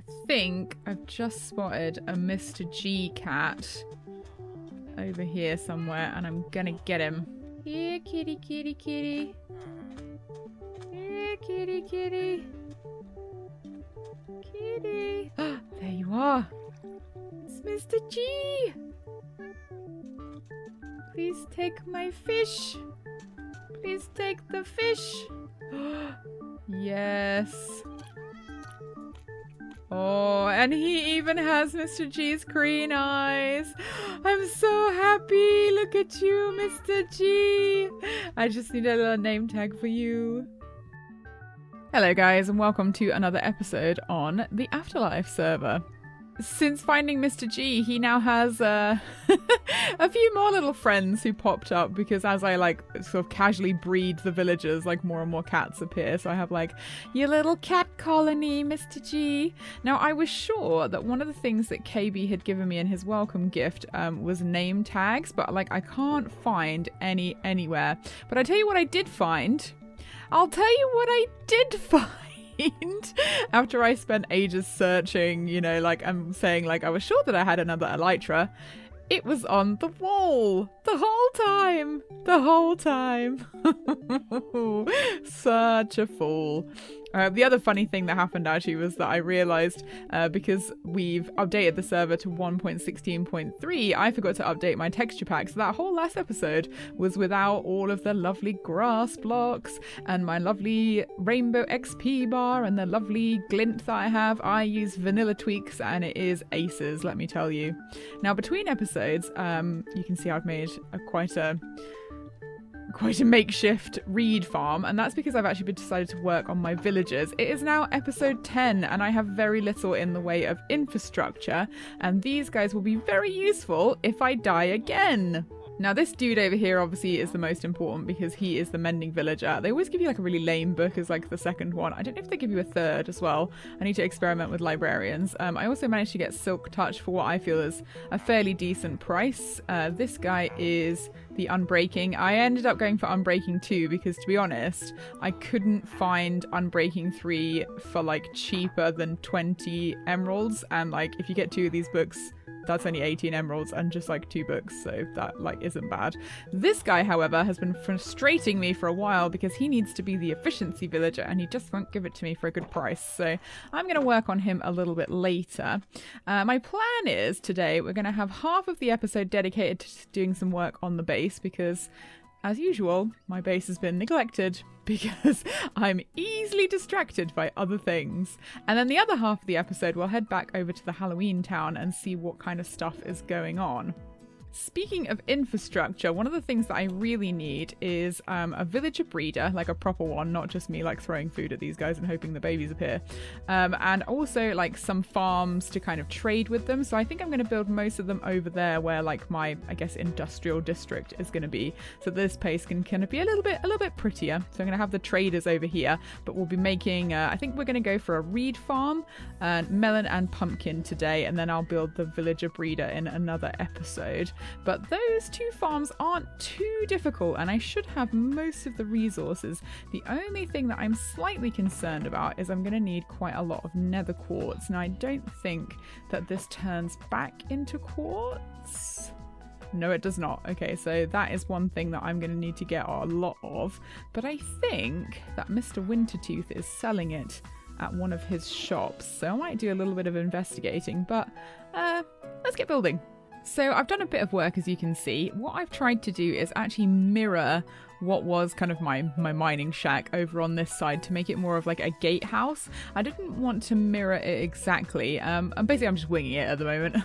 I think I've just spotted a Mr. G cat over here somewhere, and I'm gonna get him. Here, kitty, kitty, kitty. Here, kitty, kitty. Kitty. There you are. It's Mr. G. Please take my fish. Please take the fish. Yes. Oh, and he even has Mr. G's green eyes. I'm so happy. Look at you, Mr. G. I just need a little name tag for you. Hello guys, and welcome to another episode on the AfterLife server. Since finding Mr. G, he now has a few more little friends who popped up because as I sort of casually breed the villagers, more and more cats appear. So I have your little cat colony, Mr. G. Now I was sure that one of the things that KB had given me in his welcome gift was name tags, but I can't find any anywhere. But I tell you what I did find. I'll tell you what I did find. After I spent ages searching, I'm saying I was sure that I had another elytra. It was on the wall the whole time. Such a fool. The other funny thing that happened actually was that I realized because we've updated the server to 1.16.3, I forgot to update my texture pack. So that whole last episode was without all of the lovely grass blocks and my lovely rainbow XP bar and the lovely glint that I have. I use vanilla tweaks and it is aces, let me tell you. Now between episodes, you can see I've made quite a makeshift reed farm, and that's because I've actually decided to work on my villagers. It is now episode 10 and I have very little in the way of infrastructure, and these guys will be very useful if I die again. Now this dude over here obviously is the most important because he is the mending villager. They always give you a really lame book as the second one. I don't know if they give you a third as well. I need to experiment with librarians. I also managed to get Silk Touch for what I feel is a fairly decent price. This guy is the Unbreaking. I ended up going for Unbreaking 2 because, to be honest, I couldn't find Unbreaking 3 for cheaper than 20 emeralds, and if you get two of these books, that's only 18 emeralds and just 2 books, so that isn't bad. This guy, however, has been frustrating me for a while because he needs to be the efficiency villager and he just won't give it to me for a good price, so I'm going to work on him a little bit later. My plan is today we're going to have half of the episode dedicated to doing some work on the base because, as usual, my base has been neglected because I'm easily distracted by other things. And then the other half of the episode, we'll head back over to the Halloween town and see what kind of stuff is going on. Speaking of infrastructure, one of the things that I really need is a villager breeder, a proper one, not just me throwing food at these guys and hoping the babies appear. And also some farms to kind of trade with them. So I think I'm going to build most of them over there where my, I guess, industrial district is going to be. So this place can kind of be a little bit prettier. So I'm going to have the traders over here, but we'll be making, I think we're going to go for a reed farm, melon and pumpkin today. And then I'll build the villager breeder in another episode. But those 2 farms aren't too difficult and I should have most of the resources. The only thing that I'm slightly concerned about is I'm going to need quite a lot of nether quartz. Now I don't think that this turns back into quartz. No, it does not. Okay, so that is one thing that I'm going to need to get a lot of. But I think that Mr. Wintertooth is selling it at one of his shops. So I might do a little bit of investigating, but let's get building. So I've done a bit of work, as you can see. What I've tried to do is actually mirror what was kind of my mining shack over on this side to make it more of a gatehouse. I didn't want to mirror it exactly. And basically I'm just winging it at the moment.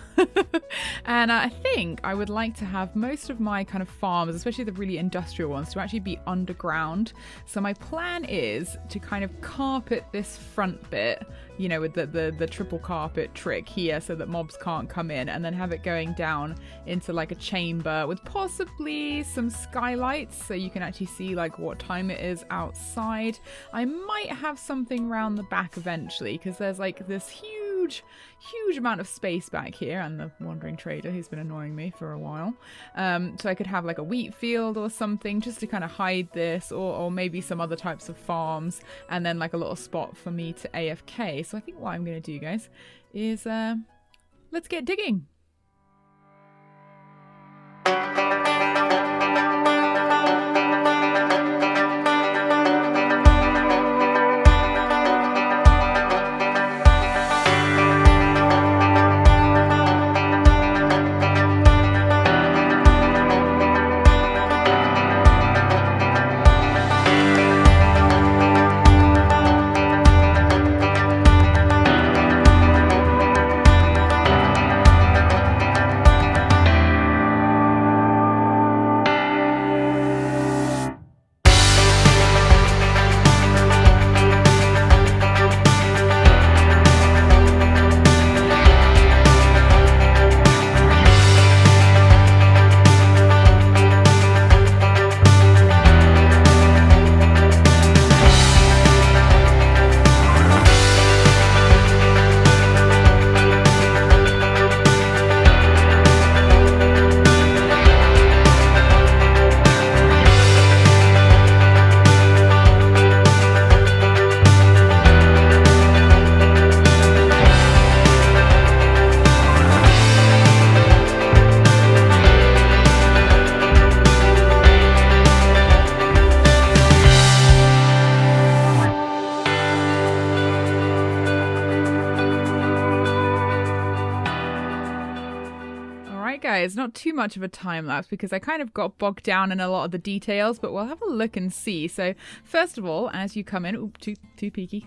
And I think I would like to have most of my kind of farms, especially the really industrial ones, to actually be underground. So my plan is to kind of carpet this front bit, with the triple carpet trick here so that mobs can't come in, and then have it going down into a chamber with possibly some skylights so you can actually see what time it is outside. I might have something round the back eventually because there's this huge huge amount of space back here, and the wandering trader who's been annoying me for a while. So I could have like a wheat field or something just to kind of hide this, or maybe some other types of farms, and then like a little spot for me to AFK. So I think what I'm going to do, guys, is let's get digging. Guys, not too much of a time lapse because I kind of got bogged down in a lot of the details, but we'll have a look and see. So first of all, as you come in, too peeky,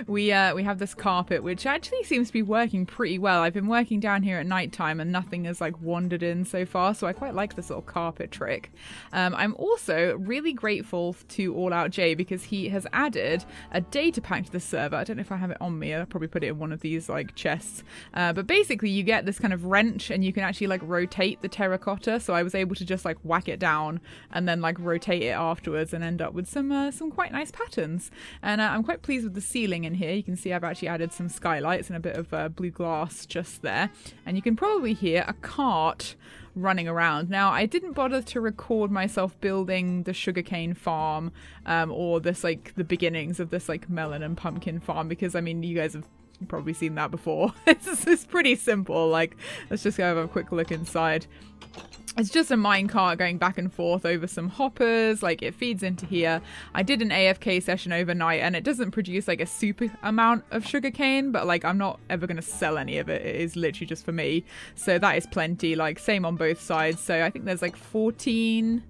we have this carpet which actually seems to be working pretty well. I've been working down here at night time and nothing has like wandered in so far, so I quite like this little carpet trick. I'm also really grateful to All Out J because he has added a data pack to the server. I don't know if I have it on me. I'll probably put it in one of these like chests, but basically you get this kind of wrench and you can actually like rotate the terracotta, so I was able to just like whack it down and then like rotate it afterwards and end up with some quite nice patterns. And I'm quite pleased with the ceiling in here. You can see I've actually added some skylights and a bit of blue glass just there, and you can probably hear a cart running around. Now, I didn't bother to record myself building the sugarcane farm or this like the beginnings of this like melon and pumpkin farm because I mean you guys have probably seen that before. It's pretty simple. Like, let's just go have a quick look inside. It's just a minecart going back and forth over some hoppers. Like, it feeds into here. I did an AFK session overnight and it doesn't produce like a super amount of sugarcane, but like I'm not ever going to sell any of it. It is literally just for me. So that is plenty. Like, same on both sides. So I think there's like 14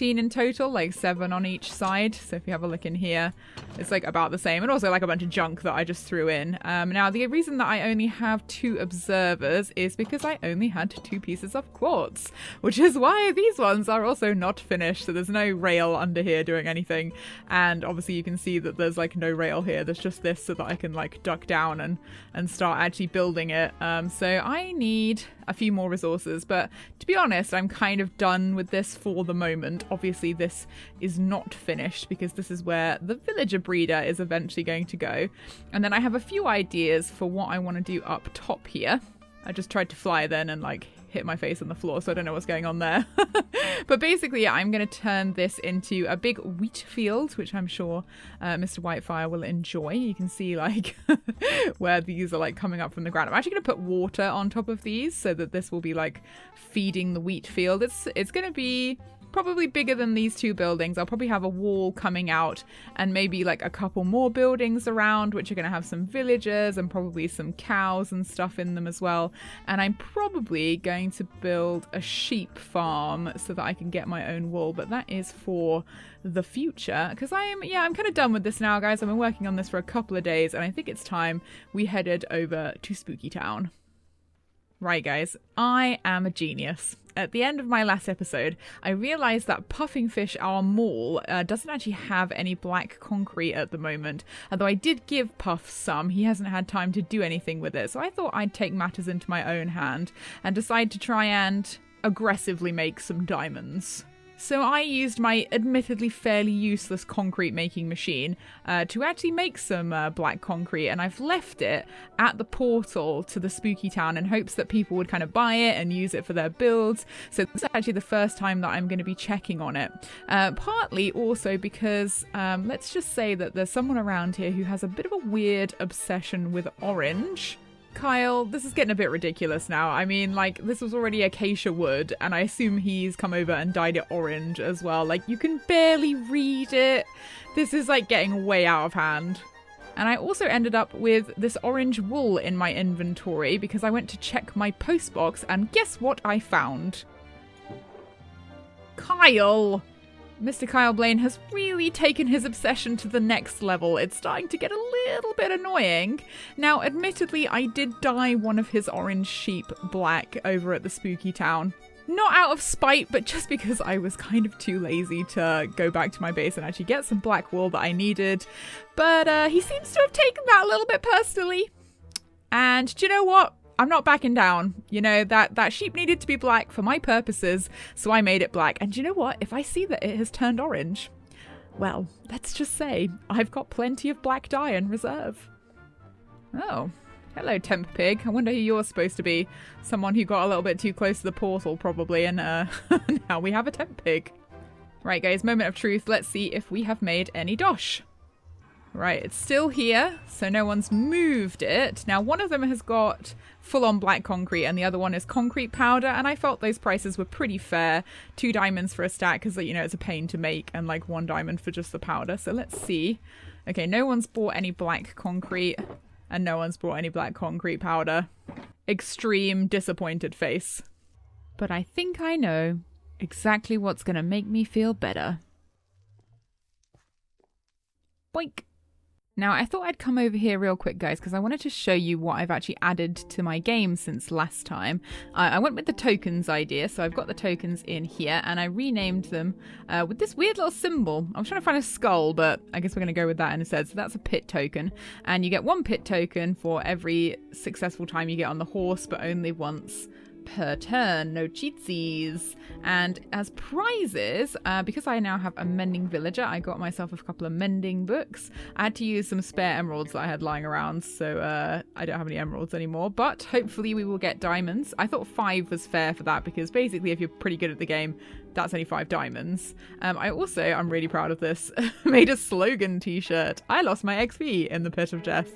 in total, like 7 on each side. So if you have a look in here, it's like about the same, and also like a bunch of junk that I just threw in. Now the reason that I only have 2 observers is because I only had 2 pieces of quartz, which is why these ones are also not finished. So there's no rail under here doing anything, and obviously you can see that there's like no rail here. There's just this so that I can like duck down and start actually building it. So I need a few more resources, but to be honest, I'm kind of done with this for the moment. Obviously this is not finished because this is where the villager breeder is eventually going to go, and then I have a few ideas for what I want to do up top here. I just tried to fly then and like hit my face on the floor, so I don't know what's going on there. But basically, I'm going to turn this into a big wheat field, which I'm sure Mr. Whitefire will enjoy. You can see like where these are like coming up from the ground. I'm actually going to put water on top of these so that this will be like feeding the wheat field. It's going to be probably bigger than these 2 buildings. I'll probably have a wall coming out and maybe like a couple more buildings around, which are going to have some villagers and probably some cows and stuff in them as well. And I'm probably going to build a sheep farm so that I can get my own wool, but that is for the future because I'm kind of done with this now, guys. I've been working on this for a couple of days and I think it's time we headed over to Spooky Town. Right, guys, I am a genius. At the end of my last episode, I realised that Puffing Fish, our mall, doesn't actually have any black concrete at the moment. Although I did give Puff some, he hasn't had time to do anything with it. So I thought I'd take matters into my own hand and decide to try and aggressively make some diamonds. So I used my admittedly fairly useless concrete making machine to actually make some black concrete, and I've left it at the portal to the spooky town in hopes that people would kind of buy it and use it for their builds. So this is actually the first time that I'm going to be checking on it. Partly also because let's just say that there's someone around here who has a bit of a weird obsession with orange. Kyle, this is getting a bit ridiculous now. I mean, like, this was already acacia wood, and I assume he's come over and dyed it orange as well. Like, you can barely read it. This is, like, getting way out of hand. And I also ended up with this orange wool in my inventory because I went to check my postbox, and guess what I found? Kyle! Mr. KyleBlane has really taken his obsession to the next level. It's starting to get a little bit annoying. Now, admittedly, I did dye one of his orange sheep black over at the spooky town. Not out of spite, but just because I was kind of too lazy to go back to my base and actually get some black wool that I needed. But he seems to have taken that a little bit personally. And do you know what? I'm not backing down. You know, that sheep needed to be black for my purposes, so I made it black. And you know what? If I see that it has turned orange, well, let's just say I've got plenty of black dye in reserve. Oh, hello, temp pig. I wonder who you're supposed to be. Someone who got a little bit too close to the portal, probably, and now we have a temp pig. Right, guys, moment of truth. Let's see if we have made any dosh. Right, it's still here, so no one's moved it. Now, one of them has got full-on black concrete, and the other one is concrete powder, and I felt those prices were pretty fair. 2 diamonds for a stack, because, you know, it's a pain to make, and, like, 1 diamond for just the powder. So let's see. Okay, no one's bought any black concrete, and no one's bought any black concrete powder. Extreme disappointed face. But I think I know exactly what's going to make me feel better. Boink. Now, I thought I'd come over here real quick, guys, because I wanted to show you what I've actually added to my game since last time. I went with the tokens idea, so I've got the tokens in here, and I renamed them with this weird little symbol. I was trying to find a skull, but I guess we're going to go with that instead. So that's a pit token, and you get 1 pit token for every successful time you get on the horse, but only once per turn. No cheatsies. And as prizes, because I now have a mending villager, I got myself a couple of mending books. I had to use some spare emeralds that I had lying around, so I don't have any emeralds anymore, but hopefully we will get diamonds. I thought 5 was fair for that, because basically if you're pretty good at the game, that's only 5 diamonds. I'm really proud of this, made a slogan t-shirt. I lost my XP in the pit of death.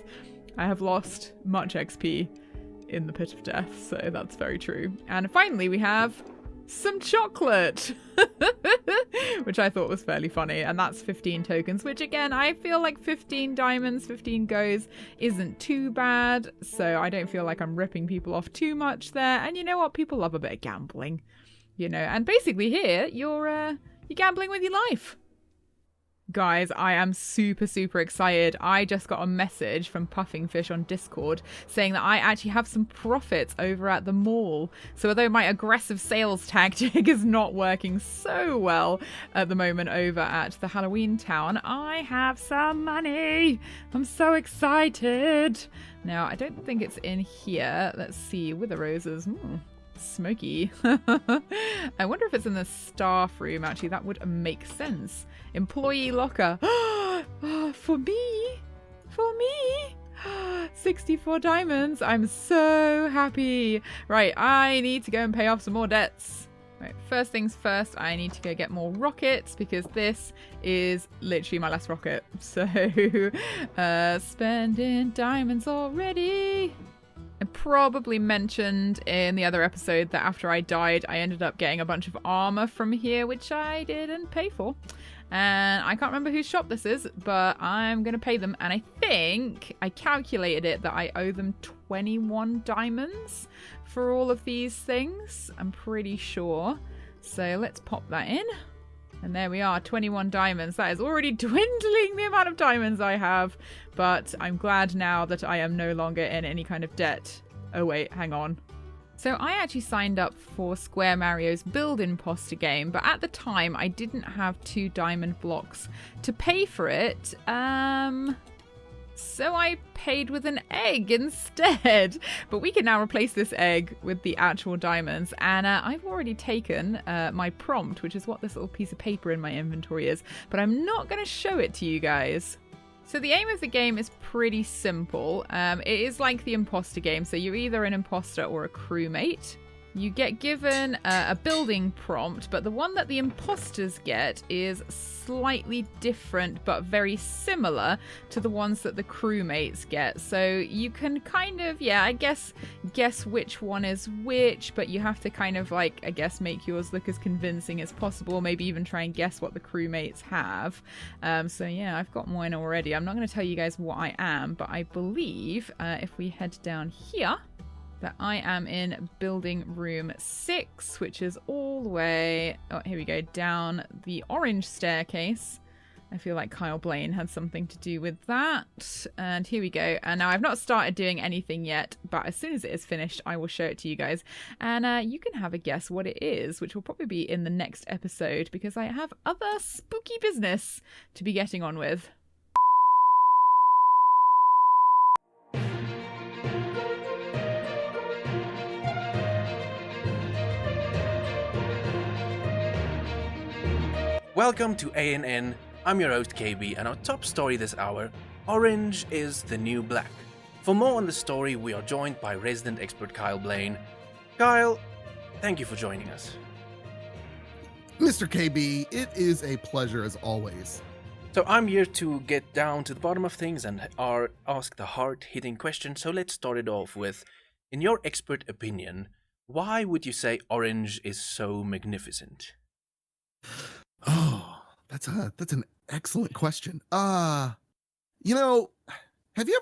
I have lost much XP in the pit of death, so that's very true. And finally we have some chocolate, which I thought was fairly funny, and that's 15 tokens, which again, I feel like 15 diamonds, 15 goes isn't too bad, so I don't feel like I'm ripping people off too much there. And you know what, people love a bit of gambling, you know, and basically here you're gambling with your life. Guys, I am super excited. I just got a message from Puffing Fish on Discord saying that I actually have some profits over at the mall. So although my aggressive sales tactic is not working so well at the moment over at the Halloween town, I have some money. I'm so excited. Now, I don't think it's in here. Let's see. Wither roses. Smoky. I wonder if it's in the staff room. Actually, that would make sense. Employee locker. For me 64 diamonds. I'm so happy. Right, I need to go and pay off some more debts. Right, first things first, I need to go get more rockets, because this is literally my last rocket. So spending diamonds already. I probably mentioned in the other episode that after I died, I ended up getting a bunch of armor from here, which I didn't pay for. And I can't remember whose shop this is, but I'm going to pay them. And I think I calculated it that I owe them 21 diamonds for all of these things. I'm pretty sure. So let's pop that in. And there we are, 21 diamonds. That is already dwindling the amount of diamonds I have. But I'm glad now that I am no longer in any kind of debt. Oh wait, hang on. So I actually signed up for Square Mario's Build Imposter game, but at the time I didn't have 2 diamond blocks to pay for it. So I paid with an egg instead. But we can now replace this egg with the actual diamonds. And I've already taken my prompt, which is what this little piece of paper in my inventory is. But I'm not going to show it to you guys. So the aim of the game is pretty simple. It is like the imposter game. So you're either an imposter or a crewmate. You get given a building prompt, but the one that the imposters get is slightly different but very similar to the ones that the crewmates get. So you can kind of, I guess which one is which, but you have to kind of like, I guess, make yours look as convincing as possible, maybe even try and guess what the crewmates have. So yeah, I've got mine already. I'm not going to tell you guys what I am, but I believe if we head down here, that I am in building room 6, which is all the way, here we go, down the orange staircase. I feel like KyleBlane had something to do with that. And here we go. And now I've not started doing anything yet, but as soon as it is finished, I will show it to you guys. And you can have a guess what it is, which will probably be in the next episode, because I have other spooky business to be getting on with. Welcome to ANN, I'm your host KB, and our top story this hour, Orange is the New Black. For more on the story, we are joined by resident expert KyleBlane. Kyle, thank you for joining us. Mr. KB, it is a pleasure as always. So I'm here to get down to the bottom of things and ask the hard-hitting question, so let's start it off with, in your expert opinion, why would you say orange is so magnificent? Oh, that's an excellent question. Have you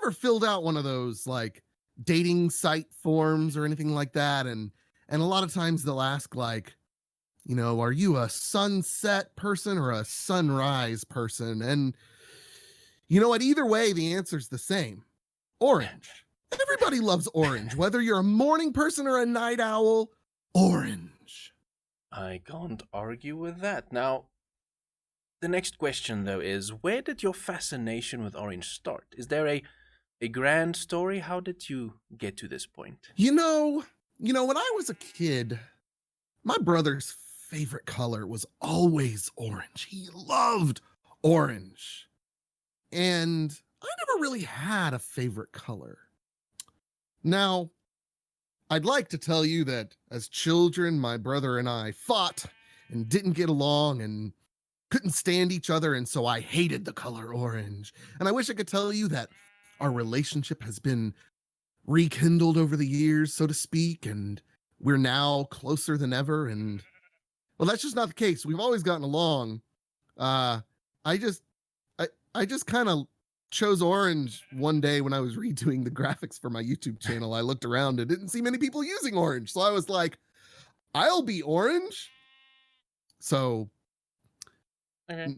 ever filled out one of those like dating site forms or anything like that? And a lot of times they'll ask like, are you a sunset person or a sunrise person? And you know what? Either way, the answer's the same. Orange. Everybody loves orange, whether you're a morning person or a night owl. Orange. I can't argue with that. Now, the next question, though, is where did your fascination with orange start? Is there a grand story? How did you get to this point? When I was a kid, my brother's favorite color was always orange. He loved orange. And I never really had a favorite color. Now, I'd like to tell you that as children, my brother and I fought and didn't get along and couldn't stand each other, and so I hated the color orange. And I wish I could tell you that our relationship has been rekindled over the years, so to speak, and we're now closer than ever. And well, that's just not the case. We've always gotten along. I just kind of chose orange one day when I was redoing the graphics for my YouTube channel. I looked around and didn't see many people using orange, so I was like, I'll be orange. So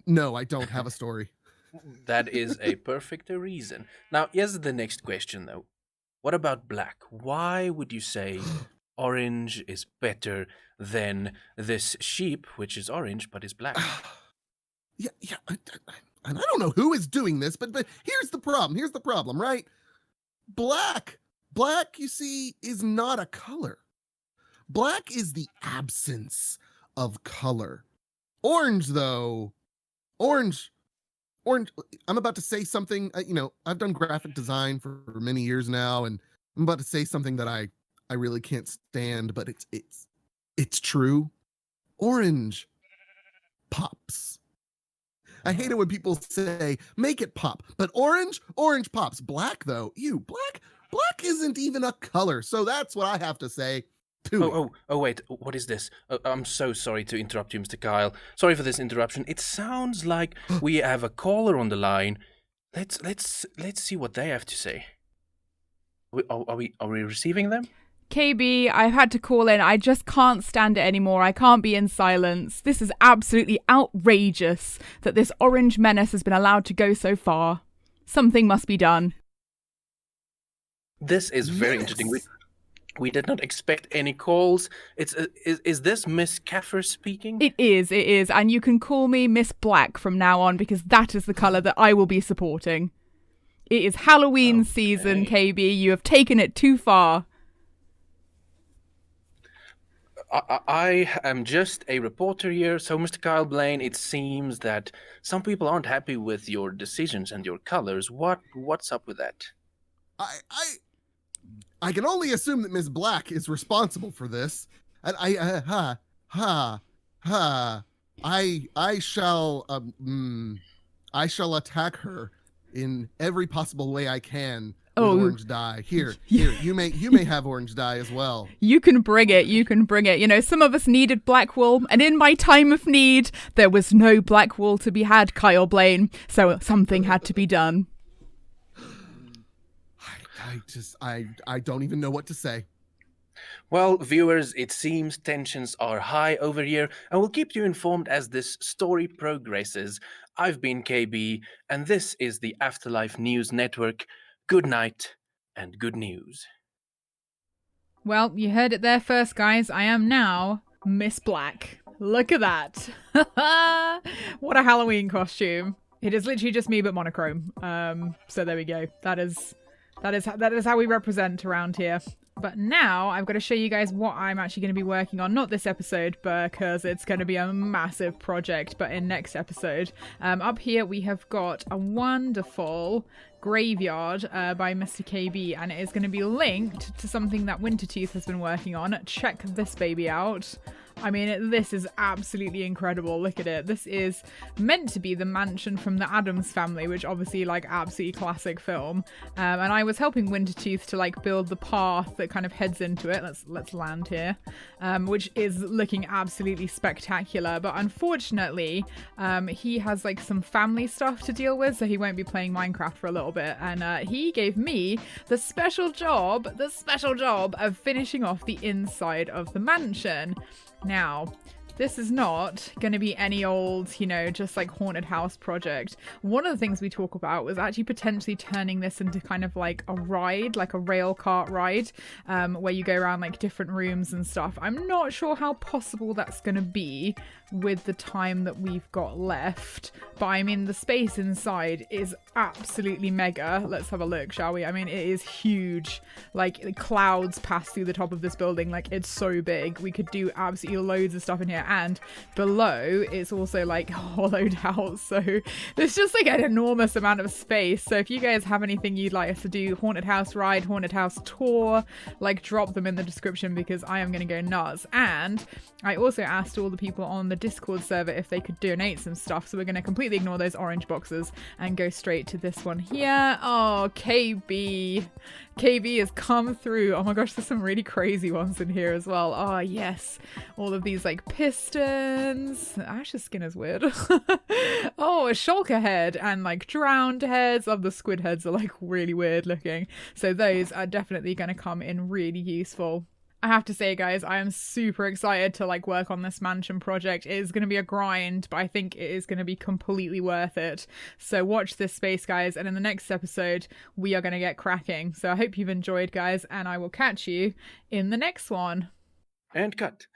no, I don't have a story. That is a perfect reason. Now, here's the next question, though. What about black? Why would you say orange is better than this sheep, which is orange but is black? Yeah. And I don't know who is doing this, but here's the problem. Here's the problem, right? Black, you see, is not a color. Black is the absence of color. Orange, though, orange, I'm about to say something, I've done graphic design for many years now, and I'm about to say something that I really can't stand, but it's true. Orange pops. I hate it when people say, make it pop, but orange pops. Black, though, black isn't even a color, so that's what I have to say. Oh, wait, what is this? I'm so sorry to interrupt you, Mr. Kyle. Sorry for this interruption. It sounds like we have a caller on the line. Let's see what they have to say. Are we receiving them? KB, I've had to call in. I just can't stand it anymore. I can't be in silence. This is absolutely outrageous that this orange menace has been allowed to go so far. Something must be done. This is very interesting. We did not expect any calls. Is this Miss Kafers speaking? It is. And you can call me Miss Black from now on because that is the colour that I will be supporting. It is Halloween season, KB. You have taken it too far. I am just a reporter here, so Mr. KyleBlane, it seems that some people aren't happy with your decisions and your colors. What's up with that? I can only assume that Ms. Black is responsible for this, and I shall attack her in every possible way I can. With orange dye. Here, you may have orange dye as well. You can bring it. You know, some of us needed black wool, and in my time of need, there was no black wool to be had, KyleBlane. So something had to be done. I don't even know what to say. Well, viewers, it seems tensions are high over here, and we'll keep you informed as this story progresses. I've been KB, and this is the Afterlife News Network. Good night, and good news. Well, you heard it there first, guys. I am now Miss Black. Look at that. What a Halloween costume. It is literally just me, but monochrome. So there we go. That is how we represent around here. But now I've got to show you guys what I'm actually going to be working on. Not this episode, because it's going to be a massive project, but in next episode. Up here we have got a wonderful graveyard by Mr. KB, and it is going to be linked to something that Wintertooth has been working on. Check this baby out. I mean, this is absolutely incredible. Look at it. This is meant to be the mansion from the Addams Family, which obviously, like, absolutely classic film. And I was helping Wintertooth to, like, build the path that kind of heads into it. Let's land here. Which is looking absolutely spectacular. But unfortunately, he has, like, some family stuff to deal with, so he won't be playing Minecraft for a little bit. And he gave me the special job of finishing off the inside of the mansion. Now, this is not going to be any old, you know, just like haunted house project. One of the things we talk about was actually potentially turning this into kind of like a ride, like a rail cart ride, where you go around like different rooms and stuff. I'm not sure how possible that's going to be with the time that we've got left, but I mean the space inside is absolutely mega. Let's have a look, shall we? I mean, it is huge. Like, the clouds pass through the top of this building. Like, it's so big. We could do absolutely loads of stuff in here, and below it's also like hollowed out, so there's just like an enormous amount of space. So if you guys have anything you'd like us to do, haunted house ride, haunted house tour, like, drop them in the description, because I am going to go nuts. And I also asked all the people on the Discord server if they could donate some stuff, so we're going to completely ignore those orange boxes and go straight to this one here. Oh, KB has come through. Oh my gosh, there's some really crazy ones in here as well. Oh yes, all of these like pistons. Ash's skin is weird. Oh, a shulker head and like drowned heads. Of the squid heads are like really weird looking, so those are definitely going to come in really useful. I have to say, guys, I am super excited to like work on this mansion project. It is going to be a grind, but I think it is going to be completely worth it. So watch this space, guys, and in the next episode, we are going to get cracking. So I hope you've enjoyed, guys, and I will catch you in the next one. And cut.